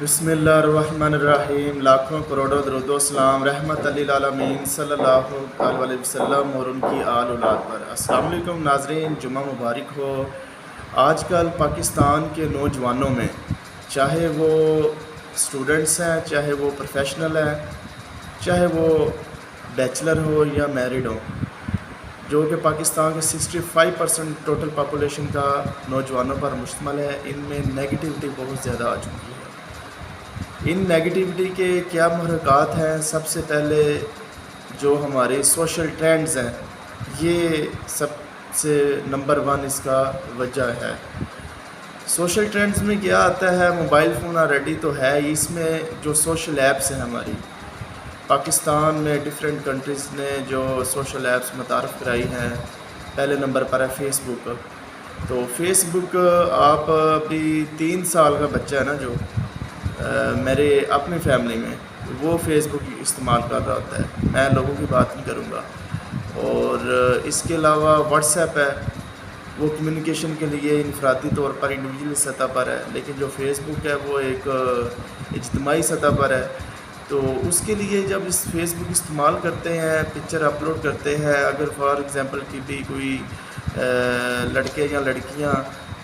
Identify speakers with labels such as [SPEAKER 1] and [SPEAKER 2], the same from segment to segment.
[SPEAKER 1] بسم اللہ الرحمن الرحیم، لاکھوں کروڑوں درود و سلام رحمت للعالمین صلی اللہ علیہ وسلم اور ان کی آل اولاد پر۔ السلام علیکم ناظرین، جمعہ مبارک ہو۔ آج کل پاکستان کے نوجوانوں میں چاہے وہ اسٹوڈنٹس ہیں، چاہے وہ پروفیشنل ہیں، چاہے وہ بیچلر ہو یا میرڈ ہو، جو کہ پاکستان کے 65% ٹوٹل پاپولیشن کا نوجوانوں پر مشتمل ہے، ان میں نیگیٹیوٹی بہت زیادہ آ چکی ہے۔ ان نیگیٹیوٹی کے کیا محرکات ہیں؟ سب سے پہلے جو ہمارے سوشل ٹرینڈز ہیں، یہ سب سے نمبر 1 اس کا وجہ ہے۔ سوشل ٹرینڈز میں کیا آتا ہے؟ موبائل فون آلریڈی تو ہے، اس میں جو سوشل ایپس ہیں ہماری پاکستان میں ڈیفرنٹ کنٹریز نے جو سوشل ایپس متعارف کرائی ہیں، پہلے نمبر پر ہے فیس بک۔ تو فیس بک آپ ابھی 3 سال کا بچہ ہے نا، جو میرے اپنی فیملی میں وہ فیس بک استعمال کر رہا ہوتا ہے، میں لوگوں کی بات نہیں کروں گا۔ اور اس کے علاوہ واٹس ایپ ہے، وہ کمیونیکیشن کے لیے انفرادی طور پر انڈیویجول سطح پر ہے، لیکن جو فیس بک ہے وہ ایک اجتماعی سطح پر ہے۔ تو اس کے لیے جب اس فیس بک استعمال کرتے ہیں، پکچر اپلوڈ کرتے ہیں، اگر فار ایگزامپل کی بھی کوئی لڑکے یا لڑکیاں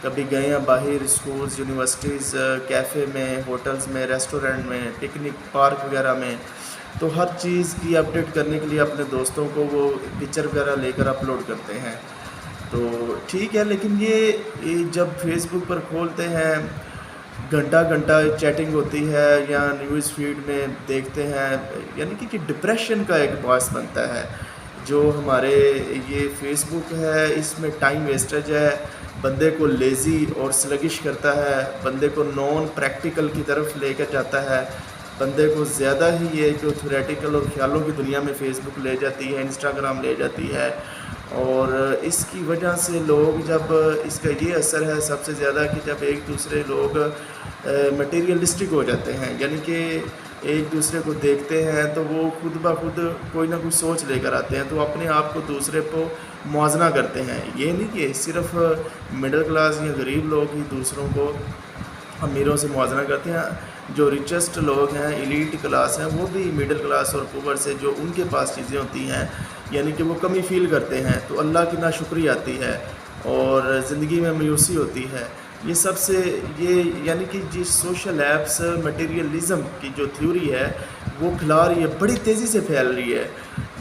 [SPEAKER 1] کبھی گئے ہیں باہر اسکولز، یونیورسٹیز، کیفے میں، ہوٹلز میں، ریسٹورنٹ میں، پکنک پارک وغیرہ میں، تو ہر چیز کی اپڈیٹ کرنے کے لیے اپنے دوستوں کو وہ پکچر وغیرہ لے کر اپلوڈ کرتے ہیں۔ تو ٹھیک ہے، لیکن یہ جب فیس بک پر کھولتے ہیں، گھنٹہ گھنٹہ چیٹنگ ہوتی ہے یا نیوز فیڈ میں دیکھتے ہیں، یعنی کہ ڈپریشن کا ایک باعث بنتا ہے۔ جو ہمارے یہ فیس بک ہے، اس میں ٹائم ویسٹیج ہے، بندے کو لیزی اور سلگش کرتا ہے، بندے کو نان پریکٹیکل کی طرف لے کر جاتا ہے، بندے کو زیادہ ہی یہ کہ تھیوریٹیکل اور خیالوں کی دنیا میں فیس بک لے جاتی ہے، انسٹاگرام لے جاتی ہے۔ اور اس کی وجہ سے لوگ جب اس کا یہ اثر ہے سب سے زیادہ کہ جب ایک دوسرے لوگ مٹیریلسٹک ہو جاتے ہیں، یعنی کہ ایک دوسرے کو دیکھتے ہیں تو وہ خود بخود کوئی نہ کوئی سوچ لے کر آتے ہیں، تو اپنے آپ کو دوسرے کو موازنہ کرتے ہیں۔ یہ نہیں کہ صرف مڈل کلاس یا غریب لوگ ہی دوسروں کو امیروں سے موازنہ کرتے ہیں، جو ریچسٹ لوگ ہیں، ایلیٹ کلاس ہیں، وہ بھی مڈل کلاس اور پور سے جو ان کے پاس چیزیں ہوتی ہیں، یعنی کہ وہ کمی فیل کرتے ہیں، تو اللہ کی ناشکری آتی ہے اور زندگی میں مایوسی ہوتی ہے۔ یہ سب سے یعنی کہ جس سوشل ایپس مٹیریلزم کی جو تھیوری ہے وہ کھلا رہی ہے، بڑی تیزی سے پھیل رہی ہے،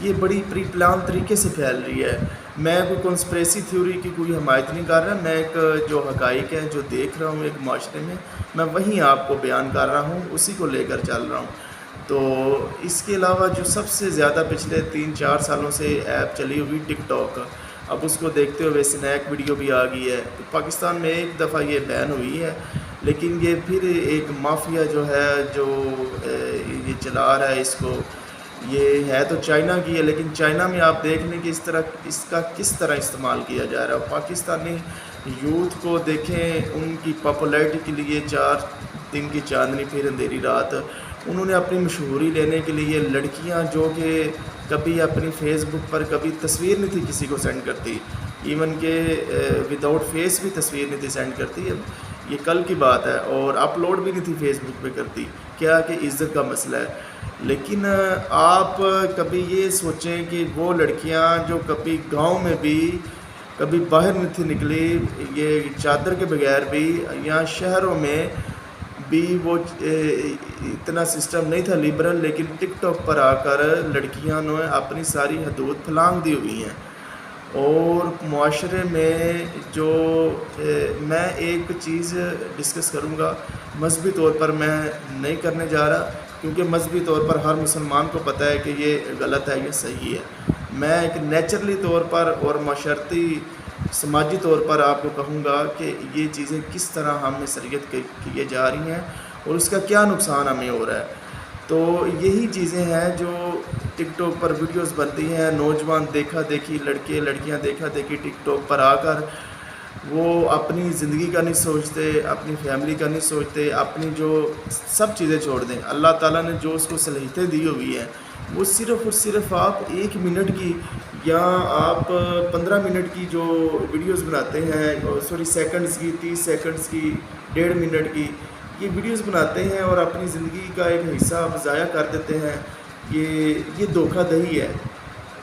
[SPEAKER 1] یہ بڑی پری پلان طریقے سے پھیل رہی ہے۔ میں کوئی کنسپریسی تھیوری کی کوئی حمایت نہیں کر رہا، میں ایک جو حقائق ہیں جو دیکھ رہا ہوں ایک معاشرے میں وہیں آپ کو بیان کر رہا ہوں، اسی کو لے کر چل رہا ہوں۔ تو اس کے علاوہ جو سب سے زیادہ پچھلے 3-4 سالوں سے ایپ چلی ہوئی ٹک ٹاک، اب اس کو دیکھتے ہوئے اسنیک ویڈیو بھی آ گئی ہے۔ پاکستان میں ایک دفعہ یہ بین ہوئی ہے، لیکن یہ پھر ایک مافیا جو ہے جو یہ چلا رہا ہے اس کو، یہ ہے تو چائنا کی ہے، لیکن چائنا میں آپ دیکھ لیں کہ اس کا کس طرح استعمال کیا جا رہا ہے۔ پاکستانی یوتھ کو دیکھیں، ان کی پاپولیرٹی کے لیے 4 دن کی چاندنی پھر اندھیری رات، انہوں نے اپنی مشہوری لینے کے لیے لڑکیاں جو کہ کبھی اپنی فیس بک پر کبھی تصویر نہیں تھی کسی کو سینڈ کرتی، ایون کہ وداؤٹ فیس بھی تصویر نہیں تھی سینڈ کرتی، یہ کل کی بات ہے، اور اپلوڈ بھی نہیں تھی فیس بک پہ کرتی، کیا کہ عزت کا مسئلہ ہے۔ لیکن آپ کبھی یہ سوچیں کہ وہ لڑکیاں جو کبھی گاؤں میں بھی کبھی باہر نہیں تھی نکلی یہ چادر کے بغیر بھی، یا شہروں میں بھی وہ اتنا سسٹم نہیں تھا لیبرل، لیکن ٹک ٹاک پر آ کر لڑکیاں نے اپنی ساری حدود پھلانگ دی ہوئی ہیں۔ اور معاشرے میں جو میں ایک چیز ڈسکس کروں گا، مذہبی طور پر میں نہیں کرنے جا رہا، کیونکہ مذہبی طور پر ہر مسلمان کو پتہ ہے کہ یہ غلط ہے، یہ صحیح ہے۔ میں ایک نیچرلی طور پر اور معاشرتی سماجی طور پر آپ کو کہوں گا کہ یہ چیزیں کس طرح ہمیں شریعت کیے جا رہی ہیں اور اس کا کیا نقصان ہمیں ہو رہا ہے۔ تو یہی چیزیں ہیں جو ٹک ٹاک پر ویڈیوز بنتی ہیں، نوجوان دیکھا دیکھی، لڑکے لڑکیاں دیکھا دیکھی ٹک ٹاک پر آ کر وہ اپنی زندگی کا نہیں سوچتے، اپنی فیملی کا نہیں سوچتے، اپنی جو سب چیزیں چھوڑ دیں۔ اللہ تعالیٰ نے جو اس کو صلاحیتیں دی ہوئی ہیں، وہ صرف اور صرف آپ 1 منٹ کی یا آپ 15 منٹ کی جو ویڈیوز بناتے ہیں، سیکنڈز کی، 30 سیکنڈز کی، 1.5 منٹ کی، یہ ویڈیوز بناتے ہیں اور اپنی زندگی کا ایک حصہ آپ ضائع کر دیتے ہیں. یہ دھوکہ دہی ہے.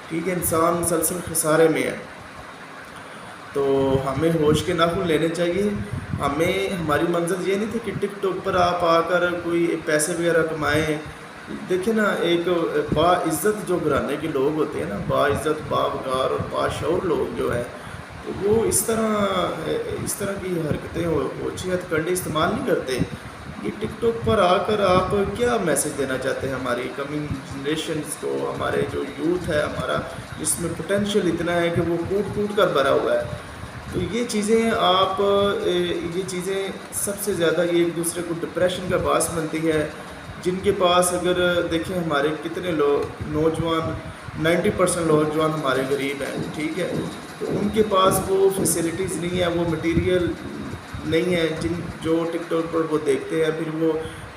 [SPEAKER 1] ٹھیک ہے, انسان مسلسل خسارے میں ہے. تو ہمیں ہوش کے ناخن لینے چاہیے. ہماری منزل یہ نہیں تھی کہ ٹک ٹاک پر آپ آ کر کوئی پیسے وغیرہ کمائیں. دیکھیں نا, ایک با عزت جو گھرانے کے لوگ ہوتے ہیں نا, با عزت, با وقار اور با شعور لوگ جو ہیں, تو وہ اس طرح کی حرکتیں اوچھی ہتھ کنڈے استعمال نہیں کرتے. یہ ٹک ٹاک پر آ کر آپ کیا میسج دینا چاہتے ہیں ہماری کمنگ جنریشنز کو, ہمارے جو یوتھ ہے ہمارا, جس میں پوٹینشیل اتنا ہے کہ وہ کوٹ کر بھرا ہوا ہے. تو یہ چیزیں سب سے زیادہ یہ ایک دوسرے کو ڈپریشن کا باعث بنتی ہے. جن کے پاس اگر دیکھیں ہمارے کتنے نوجوان 90% نوجوان ہمارے غریب ہیں. ٹھیک ہے, تو ان کے پاس وہ فیسلٹیز نہیں ہے, وہ مٹیریل نہیں ہے جو ٹک ٹاک پر وہ دیکھتے ہیں. پھر وہ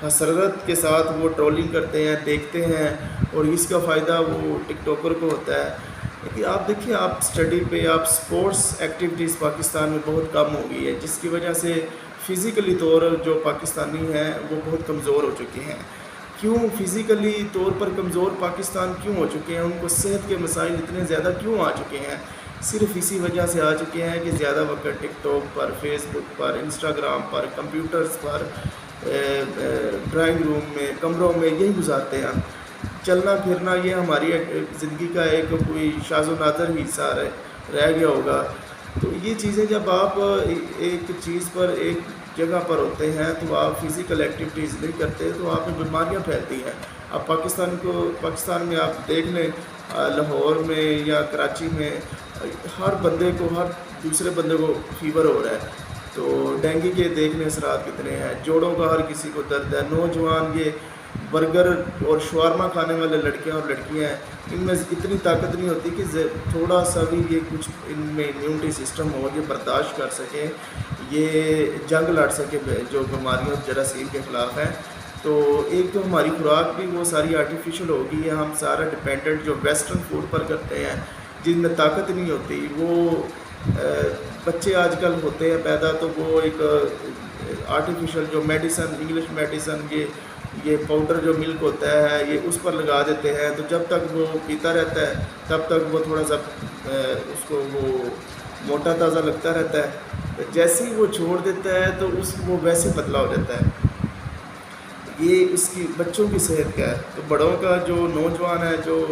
[SPEAKER 1] حسرت کے ساتھ وہ ٹرولنگ کرتے ہیں, دیکھتے ہیں, اور اس کا فائدہ وہ ٹک ٹاکر کو ہوتا ہے. لیکن آپ دیکھیں, آپ اسٹڈی پہ, آپ سپورٹس ایکٹیویٹیز پاکستان میں بہت کم ہو گئی ہے, جس کی وجہ سے فزیکلی طور جو پاکستانی ہیں وہ بہت کمزور ہو چکے ہیں. کیوں فزیکلی طور پر کمزور پاکستان کیوں ہو چکے ہیں؟ ان کو صحت کے مسائل اتنے زیادہ کیوں آ چکے ہیں؟ صرف اسی وجہ سے آ چکے ہیں کہ زیادہ وقت ٹک ٹاک پر, فیس بک پر, انسٹاگرام پر, کمپیوٹرز پر, ڈرائنگ روم میں, کمروں میں یہی گزارتے ہیں. چلنا پھرنا یہ ہماری زندگی کا ایک کوئی شاذ و نادر ہی حصہ رہ گیا ہوگا. تو یہ چیزیں جب آپ ایک چیز پر, ایک جگہ پر ہوتے ہیں, تو آپ فزیکل ایکٹیویٹیز نہیں کرتے, تو آپ میں بیماریاں پھیلتی ہیں. اب پاکستان میں آپ دیکھ لیں, لاہور میں یا کراچی میں ہر دوسرے بندے کو فیور ہو رہا ہے. تو ڈینگی کے دیکھنے اثرات کتنے ہیں, جوڑوں کا ہر کسی کو درد ہے. نوجوان یہ برگر اور شورما کھانے والے لڑکیاں اور لڑکیاں ہیں, ان میں اتنی طاقت نہیں ہوتی کہ تھوڑا سا بھی یہ کچھ ان میں امیونٹی سسٹم ہو, یہ برداشت کر سکیں, یہ جنگ لڑ سکے جو بیماریوں جراثیم کے خلاف ہیں. تو ایک تو ہماری خوراک بھی وہ ساری آرٹیفیشل ہو گئی ہے. ہم سارا ڈپینڈنٹ جو ویسٹرن فوڈ پر کرتے ہیں, جن میں طاقت نہیں ہوتی. وہ بچے آج کل ہوتے ہیں پیدا, تو وہ ایک آرٹیفیشل جو میڈیسن, انگلش میڈیسن, یہ پاؤڈر جو ملک ہوتا ہے, یہ اس پر لگا دیتے ہیں. تو جب تک وہ پیتا رہتا ہے تب تک وہ تھوڑا سا اس کو وہ موٹا تازہ لگتا رہتا ہے. جیسے ہی وہ چھوڑ دیتا ہے تو وہ ویسے پتلا ہو جاتا ہے. یہ اس کی بچوں کی صحت کا ہے. تو بڑوں کا جو نوجوان ہے, جو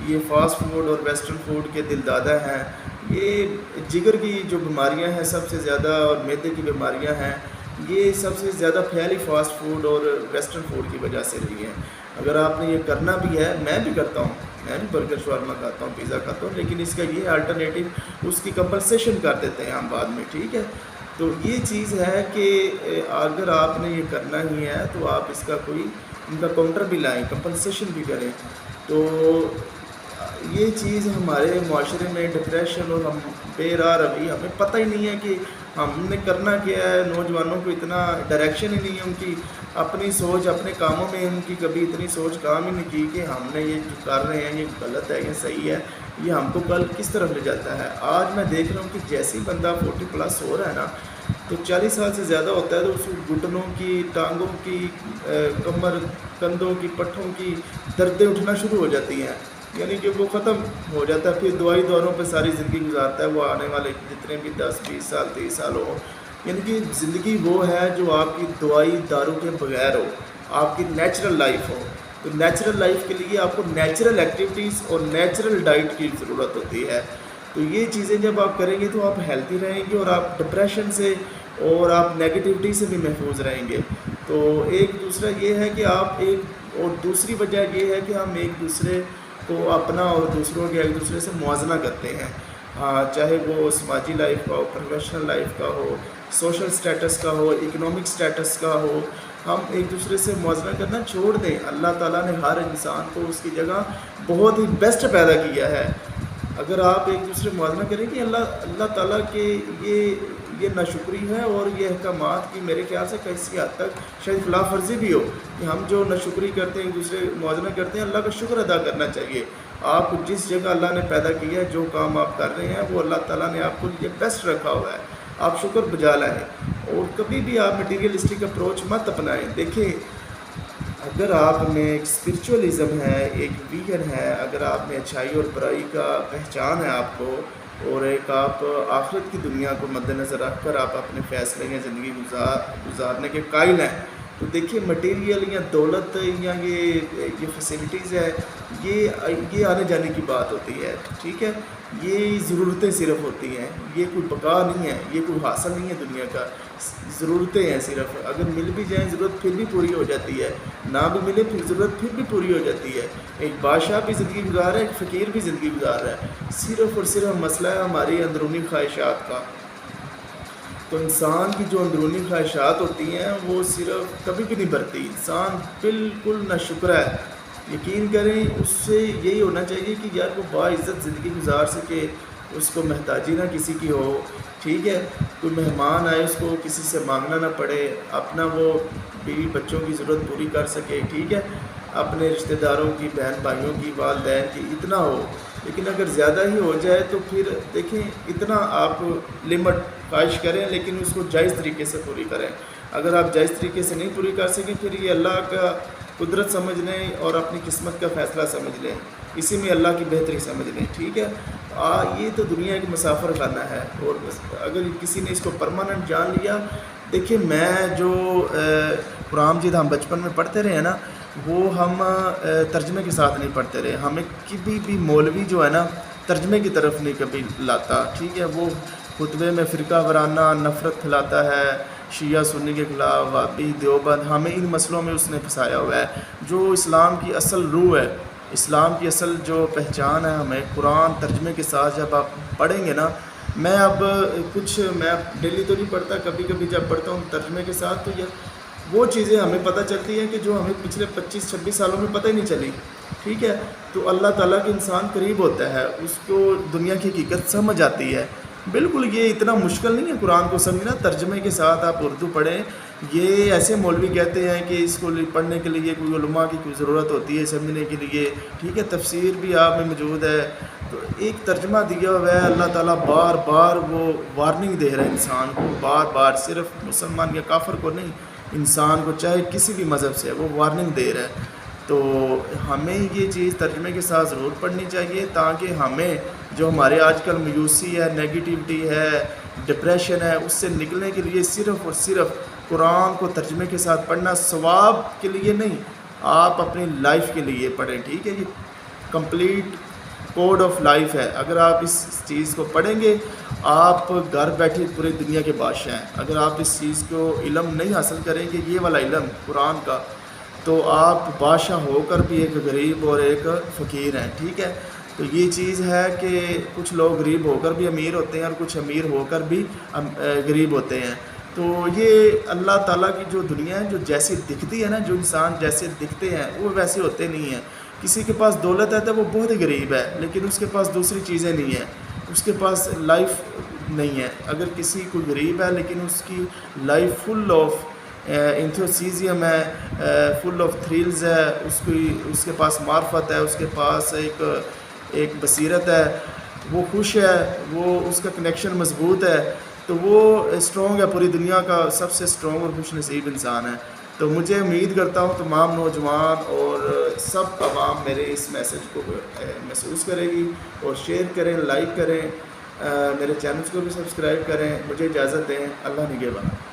[SPEAKER 1] یہ فاسٹ فوڈ اور ویسٹرن فوڈ کے دل دادا ہیں, یہ جگر کی جو بیماریاں ہیں سب سے زیادہ, اور معدے کی بیماریاں ہیں, یہ سب سے زیادہ پھیلی فاسٹ فوڈ اور ویسٹرن فوڈ کی وجہ سے رہی ہیں. اگر آپ نے یہ کرنا بھی ہے, میں بھی کرتا ہوں, میں بھی برگر شورما کھاتا ہوں, پیزا کھاتا ہوں, لیکن اس کا یہ الٹرنیٹیو, اس کی کمپنسیشن کر دیتے ہیں ہم بعد میں. ٹھیک ہے, تو یہ چیز ہے کہ اگر آپ نے یہ کرنا ہی ہے تو آپ اس کا کوئی ان کا کاؤنٹر بھی لائیں, کمپنسیشن بھی کریں. تو یہ چیز ہمارے معاشرے میں ڈپریشن اور ہم بے راہ روی, ہمیں پتہ ہی نہیں ہے کہ ہم نے کرنا کیا ہے. نوجوانوں کو اتنا ڈائریکشن ہی نہیں ہے, ان کی اپنی سوچ, اپنے کاموں میں ان کی کبھی اتنی سوچ کام ہی نہیں کی کہ ہم نے یہ جو کر رہے ہیں یہ غلط ہے, یہ صحیح ہے, یہ ہم کو کل کس طرف لے جاتا ہے. آج میں دیکھ رہا ہوں کہ جیسے ہی بندہ 40+ ہو رہا ہے نا, تو 40 سال سے زیادہ ہوتا ہے, تو اس کو گھٹنوں کی, ٹانگوں کی, کمر, کندھوں کی, پٹھوں کی دردیں اٹھنا شروع ہو جاتی ہیں. یعنی کہ وہ ختم ہو جاتا ہے. پھر دوائی دوروں پہ ساری زندگی گزارتا ہے. وہ آنے والے جتنے بھی 10-20 سال 30 سال ہو, یعنی کہ زندگی وہ ہے جو آپ کی دوائی دارو کے بغیر ہو, آپ کی نیچرل لائف ہو. تو نیچرل لائف کے لیے آپ کو نیچرل ایکٹیویٹیز اور نیچرل ڈائٹ کی ضرورت ہوتی ہے. تو یہ چیزیں جب آپ کریں گے تو آپ ہیلتھی رہیں گے, اور آپ ڈپریشن سے اور آپ نیگیٹیوٹی سے بھی محفوظ رہیں گے. تو ایک دوسرا یہ ہے کہ آپ اور دوسری وجہ یہ ہے کہ ہم ایک دوسرے کو اپنا اور دوسروں کے ایک دوسرے سے موازنہ کرتے ہیں. چاہے وہ سماجی لائف کا ہو, پروفیشنل لائف کا ہو, سوشل سٹیٹس کا ہو, اکنامک سٹیٹس کا ہو, ہم ایک دوسرے سے موازنہ کرنا چھوڑ دیں. اللہ تعالیٰ نے ہر انسان کو اس کی جگہ بہت ہی بیسٹ پیدا کیا ہے. اگر آپ ایک دوسرے موازنہ کریں کہ اللہ تعالیٰ کے یہ ناشکری ہے, اور یہ احکامات کی میرے خیال سے کسی حد تک شاید خلاف ورزی بھی ہو کہ ہم جو ناشکری کرتے ہیں, ایک دوسرے موازنہ کرتے ہیں. اللہ کا شکر ادا کرنا چاہیے. آپ جس جگہ اللہ نے پیدا کیا ہے, جو کام آپ کر رہے ہیں, وہ اللہ تعالیٰ نے آپ کو یہ بیسٹ رکھا ہوا ہے. آپ شکر بجا لائیں, اور کبھی بھی آپ مٹیریلسٹک اپروچ مت اپنائیں. دیکھیں اگر آپ میں ایک اسپرچولیزم ہے، ایک ویژن ہے، اگر آپ میں اچھائی اور برائی کا پہچان ہے آپ کو، اور ایک آپ آخرت کی دنیا کو مد نظر رکھ کر آپ اپنے فیصلے یا زندگی گزارنے کے قائل ہیں، تو دیکھیے مٹیریل یا دولت یا یہ فیسلٹیز ہے، یہ آنے جانے کی بات ہوتی ہے. ٹھیک ہے، یہ ضرورتیں صرف ہوتی ہیں، یہ کوئی بقا نہیں ہے، یہ کوئی حاصل نہیں ہے دنیا کا. ضرورتیں ہیں صرف، اگر مل بھی جائیں ضرورت پھر بھی پوری ہو جاتی ہے، نہ بھی ملے پھر ضرورت پھر بھی پوری ہو جاتی ہے. ایک بادشاہ بھی زندگی گزار رہا ہے، ایک فقیر بھی زندگی گزار رہا ہے. صرف اور صرف مسئلہ ہے ہماری اندرونی خواہشات کا. تو انسان کی جو اندرونی خواہشات ہوتی ہیں وہ صرف کبھی بھی نہیں بھرتی. انسان بالکل ناشکر ہے. یقین کریں اس سے یہی ہونا چاہیے کہ یار وہ باعزت زندگی گزار سکے، اس کو محتاجی نہ کسی کی ہو. ٹھیک ہے، کوئی مہمان آئے اس کو کسی سے مانگنا نہ پڑے، اپنا وہ بیوی بچوں کی ضرورت پوری کر سکے. ٹھیک ہے، اپنے رشتہ داروں کی، بہن بھائیوں کی، والدین کی، اتنا ہو. لیکن اگر زیادہ ہی ہو جائے تو پھر دیکھیں اتنا آپ لمٹ خواہش کریں، لیکن اس کو جائز طریقے سے پوری کریں. اگر آپ جائز طریقے سے نہیں پوری کر سکیں پھر یہ اللہ کا قدرت سمجھ لیں اور اپنی قسمت کا فیصلہ سمجھ لیں، اسی میں اللہ کی بہتری سمجھ لیں. ٹھیک ہے، یہ تو دنیا ایک مسافر خانہ ہے، اور اگر کسی نے اس کو پرماننٹ جان لیا. دیکھیں میں جو قرآن مجید ہم بچپن میں پڑھتے رہے ہیں نا، وہ ہم ترجمے کے ساتھ نہیں پڑھتے رہے. ہمیں کبھی بھی مولوی جو ہے نا ترجمے کی طرف نہیں کبھی لاتا. ٹھیک ہے، وہ خطبے میں فرقہ وارانہ نفرت پھیلاتا ہے، شیعہ سنی کے خلاف، وہابی دیوبند، ہمیں ان مسئلوں میں اس نے پھنسایا ہوا ہے. جو اسلام کی اصل روح ہے، اسلام کی اصل جو پہچان ہے، ہمیں قرآن ترجمے کے ساتھ جب آپ پڑھیں گے نا، میں اب ڈیلی تو نہیں پڑھتا، کبھی کبھی جب پڑھتا ہوں ترجمے کے ساتھ، تو وہ چیزیں ہمیں پتہ چلتی ہیں کہ جو ہمیں پچھلے 25-26 سالوں میں پتہ ہی نہیں چلی. ٹھیک ہے، تو اللہ تعالیٰ کے انسان قریب ہوتا ہے، اس کو دنیا کی حقیقت سمجھ آتی ہے. بالکل یہ اتنا مشکل نہیں ہے قرآن کو سمجھنا. ترجمے کے ساتھ آپ اردو پڑھیں. یہ ایسے مولوی کہتے ہیں کہ اس کو پڑھنے کے لیے کوئی علماء کی کوئی ضرورت ہوتی ہے سمجھنے کے لیے. ٹھیک ہے، تفسیر بھی آپ میں موجود ہے، تو ایک ترجمہ دیا ہوا ہے. اللہ تعالیٰ بار بار وہ وارننگ دے رہا ہے انسان کو، بار بار، صرف مسلمان یا کافر کو نہیں، انسان کو چاہے کسی بھی مذہب سے، وہ وارننگ دے رہا ہے. تو ہمیں یہ چیز ترجمے کے ساتھ ضرور پڑھنی چاہیے، تاکہ ہمیں جو ہمارے آج کل مایوسی ہے، نیگیٹیوٹی ہے، ڈپریشن ہے، اس سے نکلنے کے لیے صرف اور صرف قرآن کو ترجمے کے ساتھ پڑھنا، ثواب کے لیے نہیں، آپ اپنی لائف کے لیے پڑھیں. ٹھیک ہے، یہ کمپلیٹ کوڈ آف لائف ہے. اگر آپ اس چیز کو پڑھیں گے، آپ گھر بیٹھے پوری دنیا کے بادشاہ ہیں. اگر آپ اس چیز کو علم نہیں حاصل کریں گے، یہ والا علم قرآن کا، تو آپ بادشاہ ہو کر بھی ایک غریب اور ایک فقیر ہیں. ٹھیک ہے، تو یہ چیز ہے کہ کچھ لوگ غریب ہو کر بھی امیر ہوتے ہیں اور کچھ امیر ہو کر بھی غریب ہوتے ہیں. تو یہ اللہ تعالیٰ کی جو دنیا ہے، جو جیسی دکھتی ہے نا، جو انسان جیسے دکھتے ہیں وہ ویسے ہوتے نہیں ہیں. کسی کے پاس دولت ہے تو وہ بہت ہی غریب ہے، لیکن اس کے پاس دوسری چیزیں نہیں ہیں، اس کے پاس لائف نہیں ہے. اگر کسی کوئی غریب ہے لیکن اس کی لائف فل آف انتھوسیزم ہے، فل آف تھرلز ہے، اس کے پاس معرفت ہے، اس کے پاس ایک بصیرت ہے، وہ خوش ہے، وہ اس کا کنیکشن مضبوط ہے، تو وہ اسٹرانگ ہے، پوری دنیا کا سب سے اسٹرانگ اور خوش نصیب انسان ہے. تو مجھے امید کرتا ہوں تمام نوجوان اور سب عوام میرے اس میسج کو محسوس کرے گی، اور شیئر کریں، لائک کریں، میرے چینلز کو بھی سبسکرائب کریں. مجھے اجازت دیں، اللہ نگہبان.